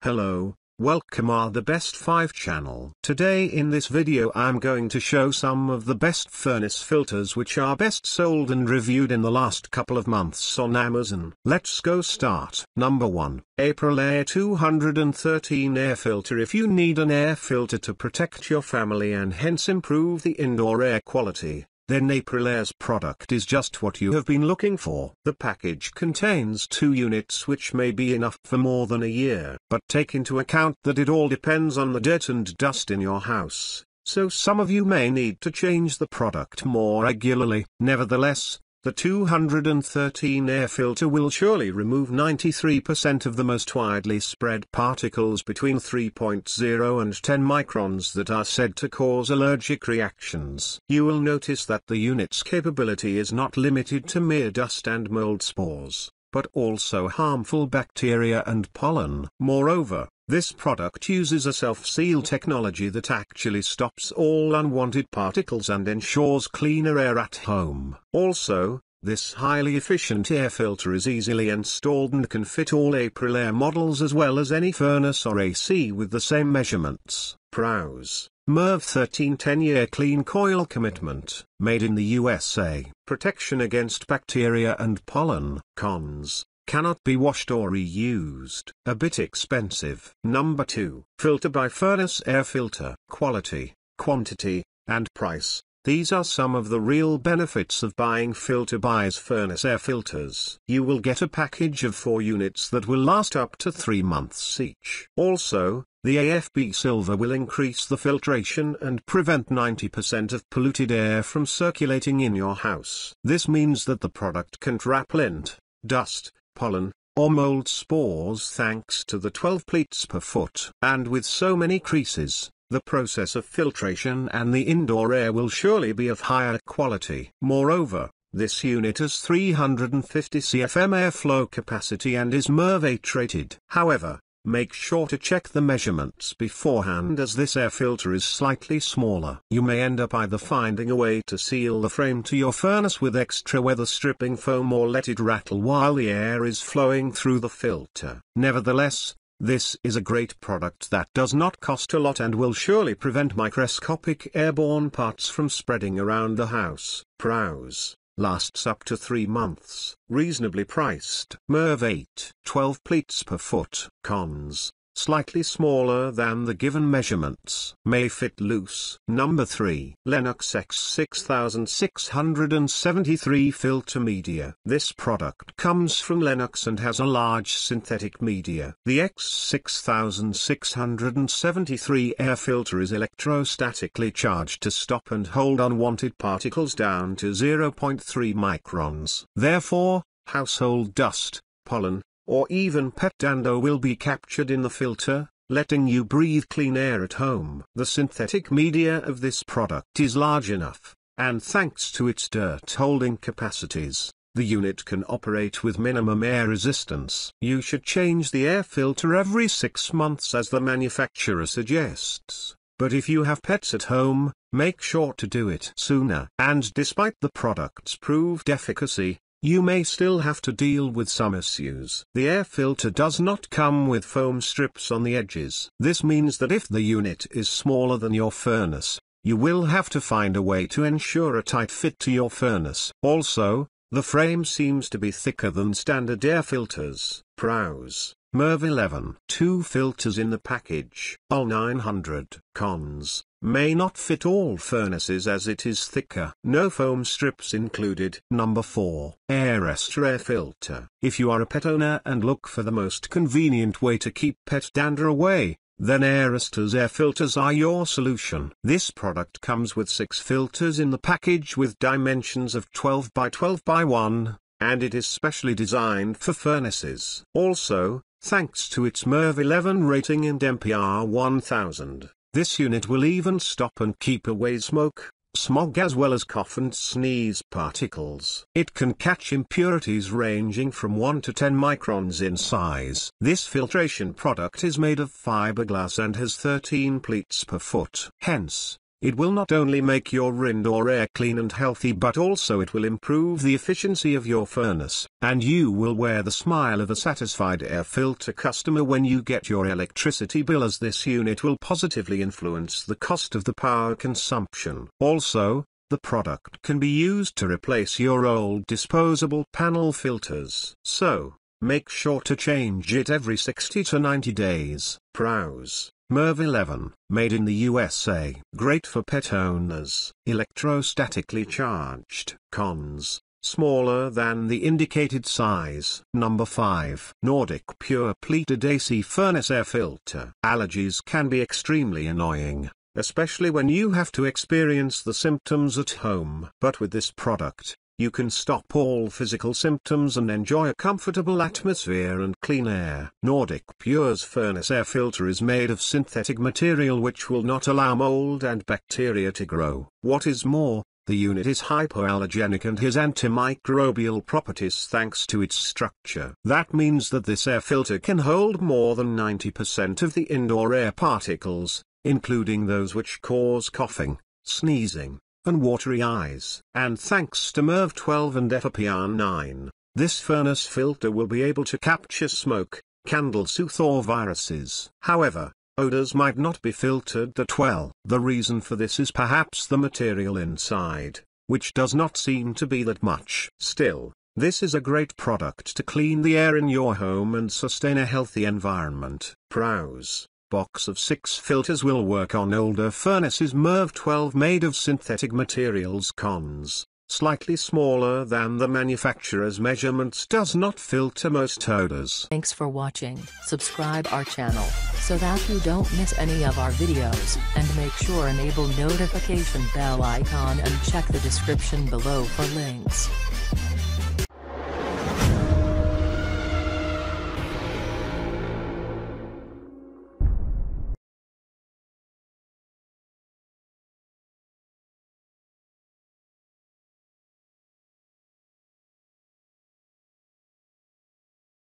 Hello, welcome our The Best 5 channel. Today in this video I'm going to show some of the best furnace filters which are best sold and reviewed in the last couple of months on Amazon. Let's go start. Number 1. Aprilaire 213 Air Filter. If you need an air filter to protect your family and hence improve the indoor air quality, then Aprilaire's product is just what you have been looking for. The package contains 2 units which may be enough for more than a year. But take into account that it all depends on the dirt and dust in your house, so some of you may need to change the product more regularly. Nevertheless, the 213 air filter will surely remove 93% of the most widely spread particles between 3.0 and 10 microns that are said to cause allergic reactions. You will notice that the unit's capability is not limited to mere dust and mold spores, but also harmful bacteria and pollen. Moreover, this product uses a self-seal technology that actually stops all unwanted particles and ensures cleaner air at home. Also, this highly efficient air filter is easily installed and can fit all Aprilaire models as well as any furnace or AC with the same measurements. Pros: Merv 13 10-year clean coil commitment, made in the USA. Protection against bacteria and pollen. Cons: cannot be washed or reused. A bit expensive. Number 2. FilterBuy Furnace Air Filter. Quality, quantity, and price. These are some of the real benefits of buying FilterBuy's furnace air filters. You will get a package of 4 units that will last up to 3 months each. Also, the AFB silver will increase the filtration and prevent 90% of polluted air from circulating in your house. This means that the product can trap lint, dust, pollen, or mold spores thanks to the 12 pleats per foot. And with so many creases, the process of filtration and the indoor air will surely be of higher quality. Moreover, this unit has 350 cfm airflow capacity and is Merv 8 rated. However, make sure to check the measurements beforehand as this air filter is slightly smaller. You may end up either finding a way to seal the frame to your furnace with extra weather stripping foam or let it rattle while the air is flowing through the filter. Nevertheless, this is a great product that does not cost a lot and will surely prevent microscopic airborne parts from spreading around the house. Pros: lasts up to 3 months. Reasonably priced. Merv 8 12 pleats per foot. Cons: slightly smaller than the given measurements. May fit loose. Number 3. Lennox X6673 Filter Media. This product comes from Lennox and has a large synthetic media. The X6673 air filter is electrostatically charged to stop and hold unwanted particles down to 0.3 microns. Therefore, household dust, pollen, or even pet dander will be captured in the filter, letting you breathe clean air at home. The synthetic media of this product is large enough, and thanks to its dirt-holding capacities, the unit can operate with minimum air resistance. You should change the air filter every 6 months as the manufacturer suggests, but if you have pets at home, make sure to do it sooner. And despite the product's proved efficacy, you may still have to deal with some issues. The air filter does not come with foam strips on the edges. This means that if the unit is smaller than your furnace, you will have to find a way to ensure a tight fit to your furnace. Also, the frame seems to be thicker than standard air filters. Pros: Merv 11 2 filters in the package. All 900. Cons: may not fit all furnaces as it is thicker. No foam strips included. Number 4. Aeresther Air Filter. If you are a pet owner and look for the most convenient way to keep pet dander away, then Aerester's air filters are your solution. This product comes with 6 filters in the package with dimensions of 12 by 12 by 1, and it is specially designed for furnaces. Also, thanks to its Merv 11 rating and MPR 1000, this unit will even stop and keep away smoke, smog as well as cough and sneeze particles. It can catch impurities ranging from 1 to 10 microns in size. This filtration product is made of fiberglass and has 13 pleats per foot. Hence, It will not only make your indoor air clean and healthy, but also it will improve the efficiency of your furnace, and you will wear the smile of a satisfied air filter customer when you get your electricity bill, as this unit will positively influence the cost of the power consumption. Also, the product can be used to replace your old disposable panel filters. So, make sure to change it every 60 to 90 days. Pros: Merv 11, made in the USA. Great for pet owners. Electrostatically charged. Cons: smaller than the indicated size. Number 5. Nordic Pure Pleated AC Furnace Air Filter. Allergies can be extremely annoying, especially when you have to experience the symptoms at home. But with this product, you can stop all physical symptoms and enjoy a comfortable atmosphere and clean air. Nordic Pure's furnace air filter is made of synthetic material which will not allow mold and bacteria to grow. What is more, the unit is hypoallergenic and has antimicrobial properties thanks to its structure. That means that this air filter can hold more than 90% of the indoor air particles, including those which cause coughing, sneezing, and watery eyes. And thanks to Merv 12 and FilterBuy 9, this furnace filter will be able to capture smoke, candle soot or viruses. However, odors might not be filtered that well. The reason for this is perhaps the material inside, which does not seem to be that much. Still, this is a great product to clean the air in your home and sustain a healthy environment. Pros: box of 6 filters will work on older furnaces. Merv 12 made of synthetic materials. Cons: slightly smaller than the manufacturer's measurements, does not filter most odors. Thanks for watching. Subscribe our channel, so that you don't miss any of our videos, and make sure enable notification bell icon and check the description below for links.